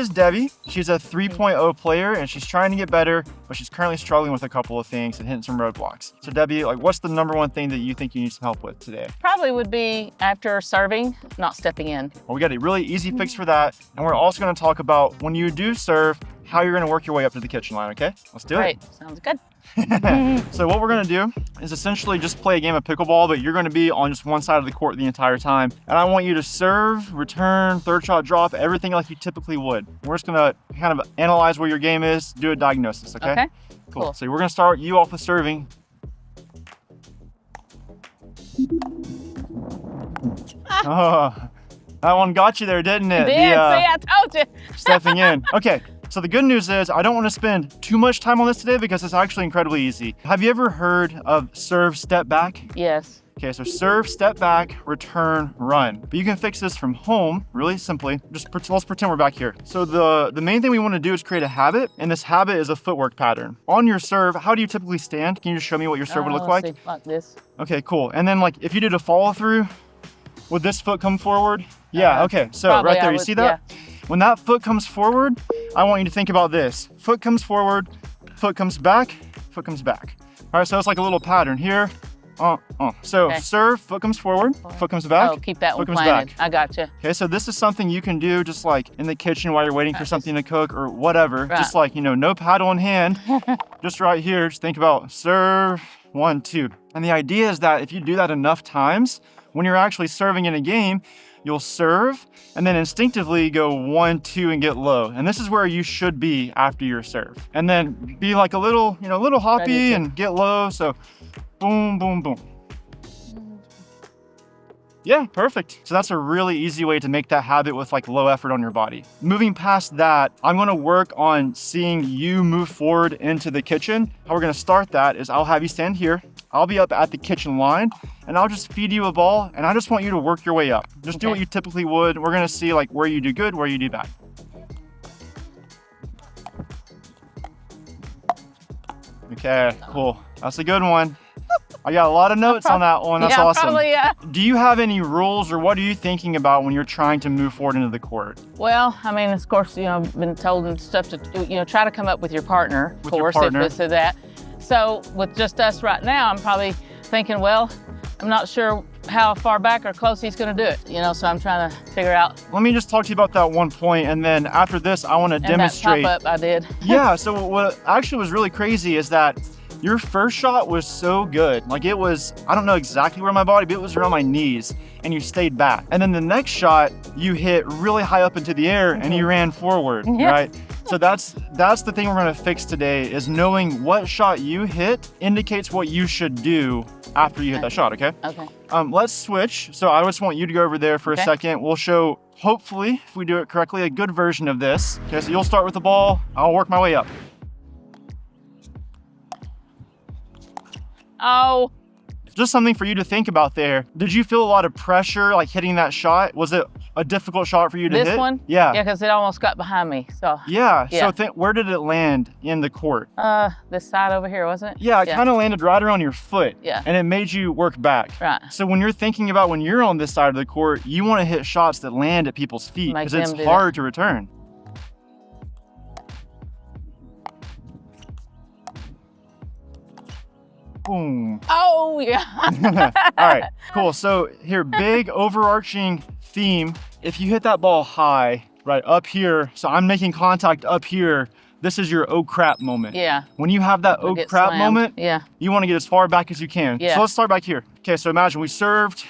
This is Debbie. She's a 3.0 player and she's trying to get better, but she's currently struggling with a couple of things and hitting some roadblocks. So Debbie, like, what's the number one thing that you think you need some help with today? Probably would be after serving, not stepping in. Well, we got a really easy fix for that. And we're also gonna talk about when you do serve, how you're gonna work your way up to the kitchen line, okay? Let's do it. Great, sounds good. So what we're gonna do is essentially just play a game of pickleball, but you're gonna be on just one side of the court the entire time. And I want you to serve, return, third shot, drop, everything like you typically would. We're just gonna kind of analyze where your game is, do a diagnosis, okay? Okay, Cool. So we're gonna start you off with serving. Oh, that one got you there, didn't it? See, I told you. Stepping in. Okay. So the good news is I don't want to spend too much time on this today because it's actually incredibly easy. Have you ever heard of serve, step back? Yes. Okay, so serve, step back, return, run. But you can fix this from home really simply. Let's pretend we're back here. So the main thing we want to do is create a habit, and this habit is a footwork pattern. On your serve, how do you typically stand? Can you just show me what your serve would look like? See, like this. Okay, cool. And then like if you did a follow through, would this foot come forward? Yeah, okay. So Probably right there, you see that? Yeah. When that foot comes forward, I want you to think about this. Foot comes forward, foot comes back, foot comes back. All right, so it's like a little pattern here. So Okay. serve, foot comes forward, foot comes back. Oh, keep that one foot comes planted. back. I got you. Okay, so this is something you can do just like in the kitchen while you're waiting for something to cook or whatever. Right. Just like, no paddle in hand, just right here, just think about serve, 1, 2. And the idea is that if you do that enough times, when you're actually serving in a game, you'll serve and then instinctively go 1, 2 and get low. And this is where you should be after your serve. And then be like a little hoppy and get low. So boom, boom, boom. Yeah, perfect. So that's a really easy way to make that habit with like low effort on your body. Moving past that, I'm gonna work on seeing you move forward into the kitchen. How we're gonna start that is I'll have you stand here. I'll be up at the kitchen line and I'll just feed you a ball and I just want you to work your way up. Just do what you typically would. We're gonna see like where you do good, where you do bad. Okay, cool. That's a good one. I got a lot of notes on that one. That's awesome. Probably, yeah. Do you have any rules or what are you thinking about when you're trying to move forward into the court? Well, I mean, of course, I've been told and stuff to, try to come up with your partner, of course, if it's that. So with just us right now, I'm probably thinking, well, I'm not sure how far back or close he's going to do it, so I'm trying to figure out. Let me just talk to you about that one point, and then after this, I want to demonstrate. That pop-up I did. Yeah, so what actually was really crazy is that your first shot was so good. Like it was, I don't know exactly where my body, but it was around my knees, and you stayed back. And then the next shot, you hit really high up into the air, and you ran forward, right? So that's the thing we're gonna fix today is knowing what shot you hit indicates what you should do after you hit that shot, okay? Okay. Let's switch. So I just want you to go over there for a second. We'll show, hopefully, if we do it correctly, a good version of this. Okay, so you'll start with the ball. I'll work my way up. Oh. Just something for you to think about there. Did you feel a lot of pressure like hitting that shot? Was it a difficult shot for you to hit? This one? Yeah. Yeah, because it almost got behind me. So. Yeah. So where did it land in the court? This side over here, wasn't it? Yeah, it kind of landed right around your foot. Yeah. And it made you work back. Right. So when you're thinking about when you're on this side of the court, you want to hit shots that land at people's feet because it's hard to return. Boom. Oh, yeah. All right, cool. So here, big overarching theme. If you hit that ball high, right up here, so I'm making contact up here, this is your oh crap moment. Yeah. When you have that oh crap moment, you want to get as far back as you can. Yeah. So let's start back here. Okay, so imagine we served,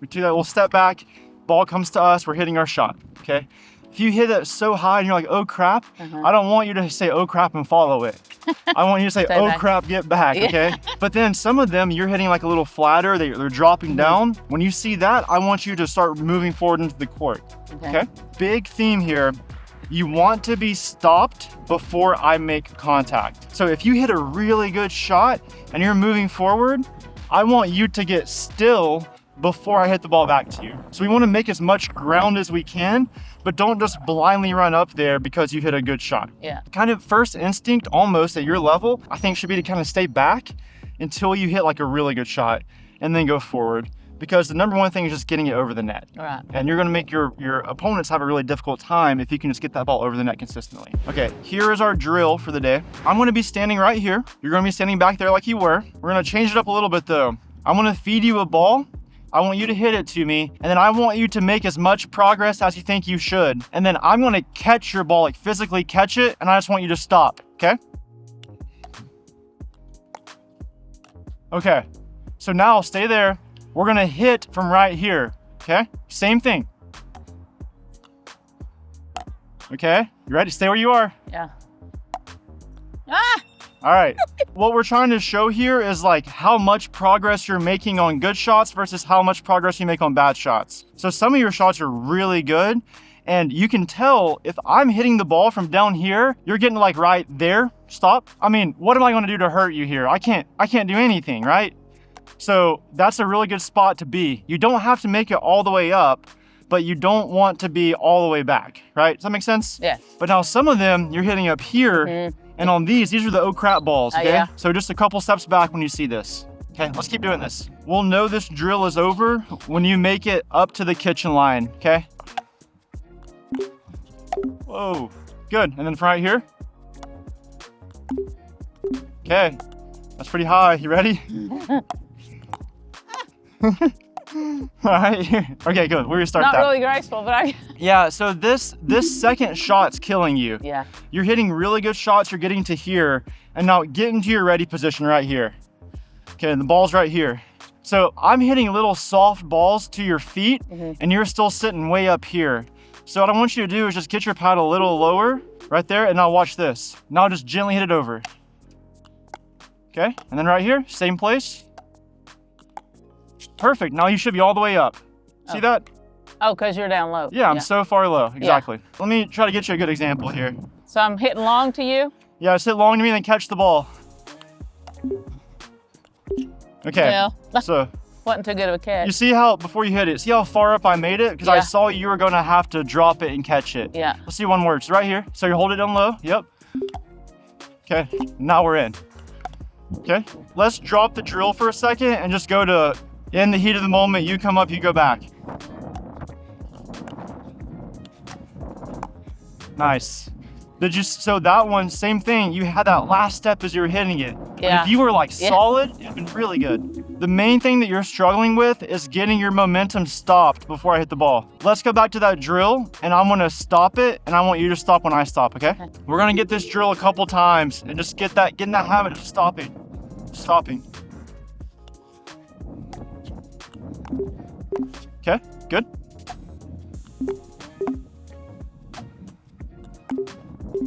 we do that little step back, ball comes to us, we're hitting our shot, okay? If you hit it so high and you're like, oh crap, I don't want you to say, oh crap, and follow it. I want you to say, oh back. crap, get back, okay? But then some of them, you're hitting like a little flatter, they're dropping down. When you see that, I want you to start moving forward into the court, okay? Big theme here. You want to be stopped before I make contact. So if you hit a really good shot and you're moving forward, I want you to get still before I hit the ball back to you. So we want to make as much ground as we can, but don't just blindly run up there because you hit a good shot. Yeah. Kind of first instinct almost at your level, I think should be to kind of stay back until you hit like a really good shot and then go forward. because the number one thing is just getting it over the net. All right. And you're going to make your opponents have a really difficult time if you can just get that ball over the net consistently. Okay, here is our drill for the day. I'm going to be standing right here. You're going to be standing back there like you were. We're going to change it up a little bit though. I'm going to feed you a ball. I want you to hit it to me, and then I want you to make as much progress as you think you should. And then I'm going to catch your ball, like physically catch it, and I just want you to stop, okay? Okay, so now stay there. We're going to hit from right here, okay? Same thing. Okay, you ready? Stay where you are. Yeah. Ah! All right, what we're trying to show here is like how much progress you're making on good shots versus how much progress you make on bad shots. So some of your shots are really good, and you can tell if I'm hitting the ball from down here, you're getting like right there, stop. I mean, what am I gonna do to hurt you here? I can't do anything, right? So that's a really good spot to be. You don't have to make it all the way up, but you don't want to be all the way back, right? Does that make sense? Yes. But now some of them, you're hitting up here, and on these are the oh crap balls, okay? Yeah. So just a couple steps back when you see this. Okay, let's keep doing this. We'll know this drill is over when you make it up to the kitchen line, okay? Whoa, good. And then from right here. Okay, that's pretty high. You ready? All right. Okay, good. We're gonna start Not that. really graceful, but I. Yeah. So this second shot's killing you. Yeah. You're hitting really good shots. You're getting to here, and now get into your ready position right here. Okay, and the ball's right here. So I'm hitting little soft balls to your feet, and you're still sitting way up here. So what I want you to do is just get your paddle a little lower, right there, and now watch this. Now just gently hit it over. Okay, and then right here, same place. Perfect. Now you should be all the way up. See that? Oh, because you're down low. Yeah, I'm so far low. Exactly. Yeah. Let me try to get you a good example here. So I'm hitting long to you? Yeah, just hit long to me and then catch the ball. Okay. Yeah. So Wasn't too good of a catch. you see how, before you hit it, see how far up I made it? Because I saw you were going to have to drop it and catch it. Yeah. Let's see one more. It's right here. So you hold it down low. Yep. Okay. Now we're in. Okay. Let's drop the drill for a second and just go to, in the heat of the moment, you come up, you go back. Nice. So that one, same thing. You had that last step as you were hitting it. Yeah. If you were like solid, it'd been really good. The main thing that you're struggling with is getting your momentum stopped before I hit the ball. Let's go back to that drill, and I'm gonna stop it, and I want you to stop when I stop, okay? We're gonna get this drill a couple times and just get in that habit of stopping. Okay, good.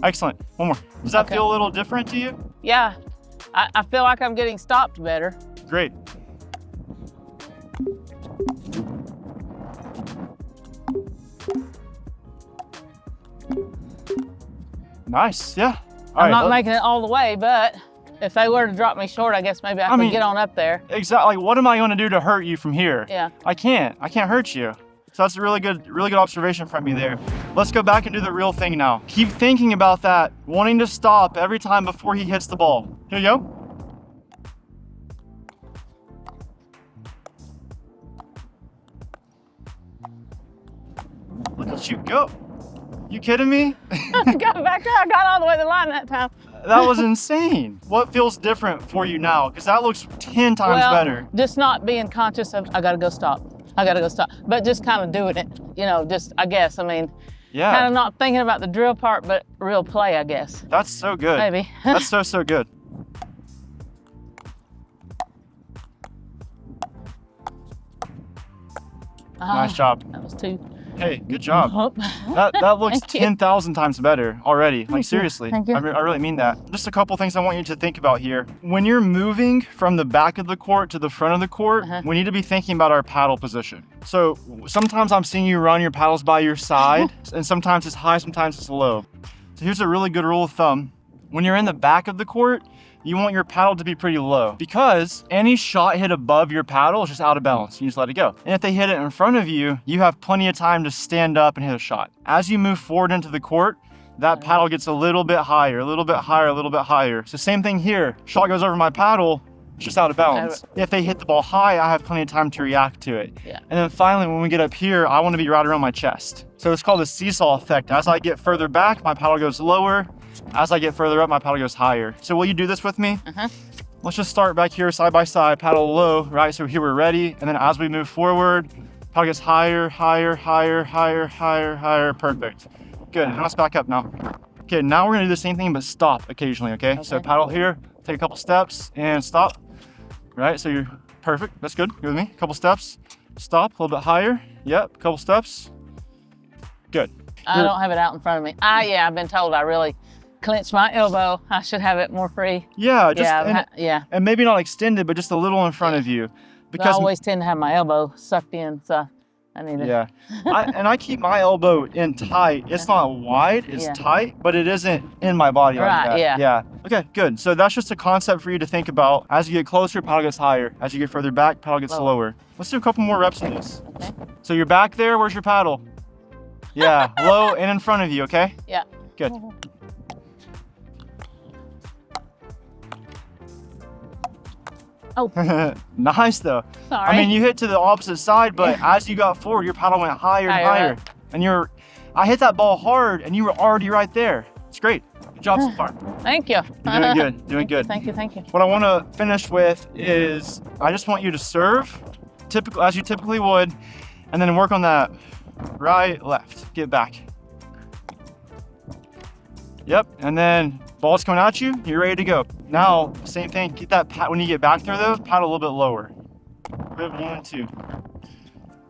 Excellent. One more. Does that feel a little different to you? Yeah. I feel like I'm getting stopped better. Great. Nice, yeah. I'm not making it all the way, but if they were to drop me short, I guess maybe I could get on up there. Exactly. Like, what am I going to do to hurt you from here? Yeah. I can't hurt you. So that's a really good observation from you there. Let's go back and do the real thing now. Keep thinking about that, wanting to stop every time before he hits the ball. Here you go. Look at you go. You kidding me? Got back there. I got all the way to the line that time. That was insane. What feels different for you now? Because that looks 10 times better. Just not being conscious of, I gotta go stop. But just kind of doing it, I guess. I mean, kind of not thinking about the drill part, but real play, I guess. That's so good. Maybe. That's so good. Nice job. That was 2. Hey, good job. That looks 10,000 times better already. Like, seriously. Thank you. I really mean that. Just a couple things I want you to think about here. When you're moving from the back of the court to the front of the court, we need to be thinking about our paddle position. So sometimes I'm seeing you run your paddles by your side, and sometimes it's high, sometimes it's low. So here's a really good rule of thumb. When you're in the back of the court, you want your paddle to be pretty low, because any shot hit above your paddle is just out of balance. You just let it go. And if they hit it in front of you, you have plenty of time to stand up and hit a shot. As you move forward into the court, that paddle gets a little bit higher, a little bit higher, a little bit higher. So same thing here. Shot goes over my paddle, just out of bounds. If they hit the ball high, I have plenty of time to react to it. Yeah. And then finally, when we get up here, I want to be right around my chest. So it's called the seesaw effect. As I get further back, my paddle goes lower. As I get further up, my paddle goes higher. So will you do this with me? Let's just start back here side by side, paddle low, right? So here we're ready. And then as we move forward, paddle gets higher, higher, higher, higher, higher, higher. Perfect. Good. Now let's back up now. Okay, now we're gonna do the same thing, but stop occasionally, okay? So paddle here, take a couple steps and stop. Right, so you're perfect. That's good. You with me? A couple steps. Stop, a little bit higher. Yep, a couple steps. Good. I don't have it out in front of me. Yeah, I've been told I really clench my elbow. I should have it more free. Yeah, And maybe not extended, but just a little in front of you. Because I always tend to have my elbow sucked in, so I need to. Yeah, I keep my elbow in tight. It's not wide, it's tight, but it isn't in my body like that. Yeah. Okay, good. So that's just a concept for you to think about. As you get closer, paddle gets higher. As you get further back, paddle gets lower. Let's do a couple more reps in this. Okay. So you're back there, where's your paddle? Yeah, low and in front of you, okay? Yeah. Good. Oh. Nice though. Sorry. I mean, you hit to the opposite side, but as you got forward, your paddle went higher and higher. And I hit that ball hard and you were already right there. It's great. Good job so far. Thank you. You're doing good, doing good. Thank you. What I want to finish with is, I just want you to serve as you typically would, and then work on that right, left, get back. Yep, and then ball's coming at you, you're ready to go. Now, same thing, keep that, when you get back there though, paddle a little bit lower. Good, 1 and 2.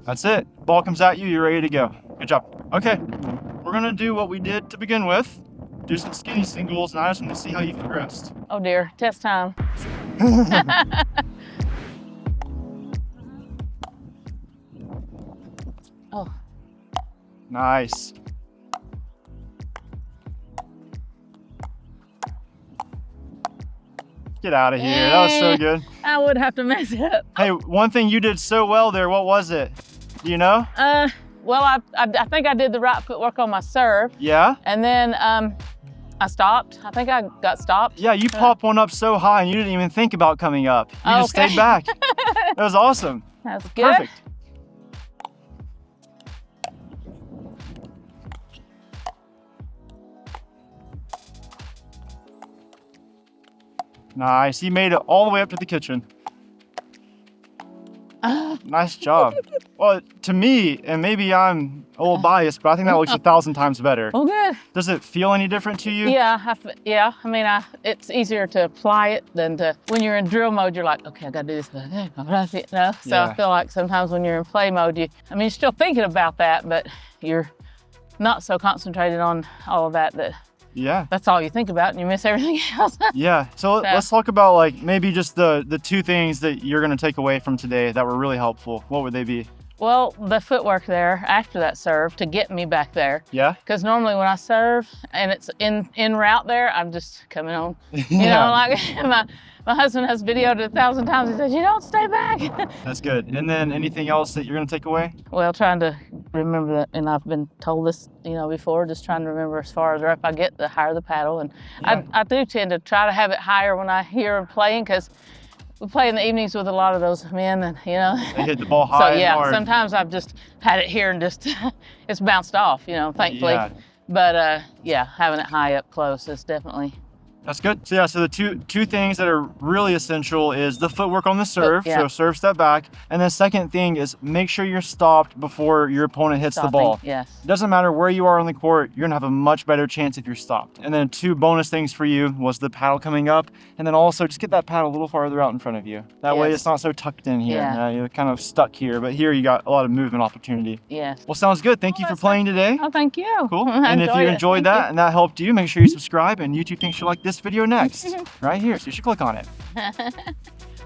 That's it, ball comes at you, you're ready to go. Good job. Okay, we're gonna do what we did to begin with. Do some skinny singles, and I just want to see how you progressed. Oh dear, test time. Oh. Nice. Get out of here. That was so good. I would have to mess it up. Hey, one thing you did so well there, what was it? Do you know? Well, I think I did the right footwork on my serve. Yeah? And then I stopped. I think I got stopped. Yeah, you popped one up so high and you didn't even think about coming up. You just stayed back. That was awesome. That was good. Perfect. Nice, you made it all the way up to the kitchen. Nice job. Well, to me, and maybe I'm a little biased, but I think that looks 1,000 times better. Oh, good. Does it feel any different to you? Yeah, I mean, it's easier to apply it than to, when you're in drill mode, you're like, okay, I gotta do this, but no. So I feel like sometimes when you're in play mode, you're still thinking about that, but you're not so concentrated on all of that Yeah. that's all you think about and you miss everything else. Yeah, so let's talk about like maybe just the 2 things that you're gonna take away from today that were really helpful. What would they be? Well, the footwork there after that serve to get me back there. Yeah? Because normally when I serve and it's in route there, I'm just coming on. You know, like my husband has videoed it 1,000 times. He says, you don't stay back. That's good. And then anything else that you're gonna take away? Well, trying to remember that, and I've been told this, before, just trying to remember as far as rep I get, the higher the paddle. And I do tend to try to have it higher when I hear them playing, because we play in the evenings with a lot of those men, and they hit the ball high. So yeah, and hard. sometimes I've just had it here and just it's bounced off, thankfully. Yeah. But having it high up close is definitely. That's good. So yeah, so the two things that are really essential is the footwork on the serve, so serve, step back. And the second thing is make sure you're stopped before your opponent hits the ball. Yes. It doesn't matter where you are on the court, you're gonna have a much better chance if you're stopped. And then 2 bonus things for you was the paddle coming up, and then also just get that paddle a little farther out in front of you. That way it's not so tucked in here. Yeah. You're kind of stuck here, but here you got a lot of movement opportunity. Yes. Well, sounds good. Thank you for playing today. Oh, thank you. Cool. And if you enjoyed that and that helped you, make sure you subscribe, and YouTube thinks you'll like this video next. Right here, so you should click on it.